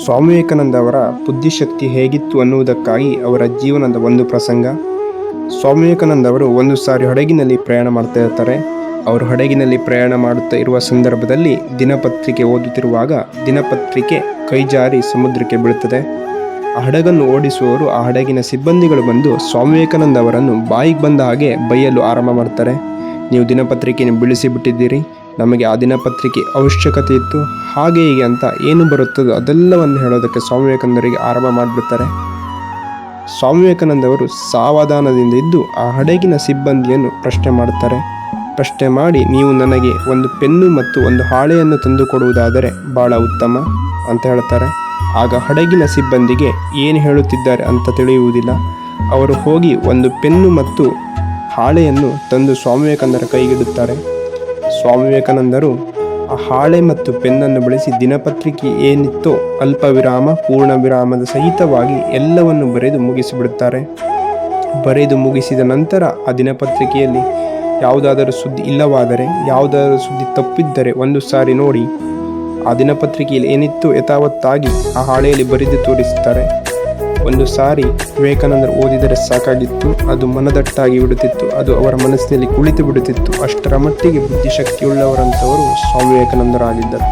ಸ್ವಾಮಿ ವಿವೇಕಾನಂದ ಅವರ ಬುದ್ಧಿಶಕ್ತಿ ಹೇಗಿತ್ತು ಅನ್ನುವುದಕ್ಕಾಗಿ ಅವರ ಜೀವನದ ಒಂದು ಪ್ರಸಂಗ. ಸ್ವಾಮಿ ವಿವೇಕಾನಂದ ಅವರು ಒಂದು ಸಾರಿ ಹಡಗಿನಲ್ಲಿ ಪ್ರಯಾಣ ಮಾಡ್ತಾ ಇರ್ತಾರೆ. ಅವರು ಹಡಗಿನಲ್ಲಿ ಪ್ರಯಾಣ ಮಾಡುತ್ತಾ ಇರುವ ಸಂದರ್ಭದಲ್ಲಿ ದಿನಪತ್ರಿಕೆ ಓದುತ್ತಿರುವಾಗ ದಿನಪತ್ರಿಕೆ ಕೈಜಾರಿ ಸಮುದ್ರಕ್ಕೆ ಬೀಳುತ್ತದೆ. ಆ ಹಡಗನ್ನು ಓಡಿಸುವವರು, ಆ ಹಡಗಿನ ಸಿಬ್ಬಂದಿಗಳು ಬಂದು ಸ್ವಾಮಿ ವಿವೇಕಾನಂದ ಅವರನ್ನು ಬಾಯಿಗೆ ಬಂದ ಹಾಗೆ ಬೈಯಲು ಆರಂಭ ಮಾಡ್ತಾರೆ. ನೀವು ದಿನಪತ್ರಿಕೆಯನ್ನು ಬಿಡಿಸಿಬಿಟ್ಟಿದ್ದೀರಿ, ನಮಗೆ ಆ ದಿನಪತ್ರಿಕೆ ಅವಶ್ಯಕತೆ ಇತ್ತು, ಹಾಗೆ ಹೀಗೆ ಅಂತ ಏನು ಬರುತ್ತದೋ ಅದೆಲ್ಲವನ್ನು ಹೇಳೋದಕ್ಕೆ ಸ್ವಾಮಿ ವಿವೇಕಾನಂದರಿಗೆ ಆರಂಭ ಮಾಡಿಬಿಡ್ತಾರೆ. ಸ್ವಾಮಿ ವಿವೇಕಾನಂದ ಅವರು ಸಾವಧಾನದಿಂದ ಇದ್ದು ಆ ಹಡಗಿನ ಸಿಬ್ಬಂದಿಯನ್ನು ಪ್ರಶ್ನೆ ಮಾಡುತ್ತಾರೆ. ಪ್ರಶ್ನೆ ಮಾಡಿ, ನೀವು ನನಗೆ ಒಂದು ಪೆನ್ನು ಮತ್ತು ಒಂದು ಹಾಳೆಯನ್ನು ತಂದು ಕೊಡುವುದಾದರೆ ಬಹಳ ಉತ್ತಮ ಅಂತ ಹೇಳ್ತಾರೆ. ಆಗ ಹಡಗಿನ ಸಿಬ್ಬಂದಿಗೆ ಏನು ಹೇಳುತ್ತಿದ್ದಾರೆ ಅಂತ ತಿಳಿಯುವುದಿಲ್ಲ. ಅವರು ಹೋಗಿ ಒಂದು ಪೆನ್ನು ಮತ್ತು ಹಾಳೆಯನ್ನು ತಂದು ಸ್ವಾಮಿ ವಿವೇಕಾನಂದರ ಕೈಗಿಡುತ್ತಾರೆ. ಸ್ವಾಮಿ ವಿವೇಕಾನಂದರು ಆ ಹಾಳೆ ಮತ್ತು ಪೆನ್ನನ್ನು ಬಳಸಿ ದಿನಪತ್ರಿಕೆ ಏನಿತ್ತೋ ಅಲ್ಪ ವಿರಾಮ, ಪೂರ್ಣ ವಿರಾಮದ ಸಹಿತವಾಗಿ ಎಲ್ಲವನ್ನು ಬರೆದು ಮುಗಿಸಿಬಿಡುತ್ತಾರೆ. ಬರೆದು ಮುಗಿಸಿದ ನಂತರ ಆ ದಿನಪತ್ರಿಕೆಯಲ್ಲಿ ಯಾವುದಾದರೂ ಸುದ್ದಿ ಇಲ್ಲವಾದರೆ, ಯಾವುದಾದರೂ ಸುದ್ದಿ ತಪ್ಪಿದ್ದರೆ ಒಂದು ಸಾರಿ ನೋಡಿ ಆ ದಿನಪತ್ರಿಕೆಯಲ್ಲಿ ಏನಿತ್ತು ಯಥಾವತ್ತಾಗಿ ಆ ಹಾಳೆಯಲ್ಲಿ ಬರೆದು ತೋರಿಸುತ್ತಾರೆ. ಒಂದು ಸಾರಿ ವಿವೇಕಾನಂದರು ಓದಿದರೆ ಸಾಕಾಗಿತ್ತು, ಅದು ಮನದಟ್ಟಾಗಿ ಬಿಡುತ್ತಿತ್ತು, ಅದು ಅವರ ಮನಸ್ಸಿನಲ್ಲಿ ಕುಳಿತು ಬಿಡುತ್ತಿತ್ತು. ಅಷ್ಟರ ಮಟ್ಟಿಗೆ ಬುದ್ಧಿಶಕ್ತಿಯುಳ್ಳವರಂಥವರು ಸ್ವಾಮಿ ವಿವೇಕಾನಂದರಾಗಿದ್ದರು.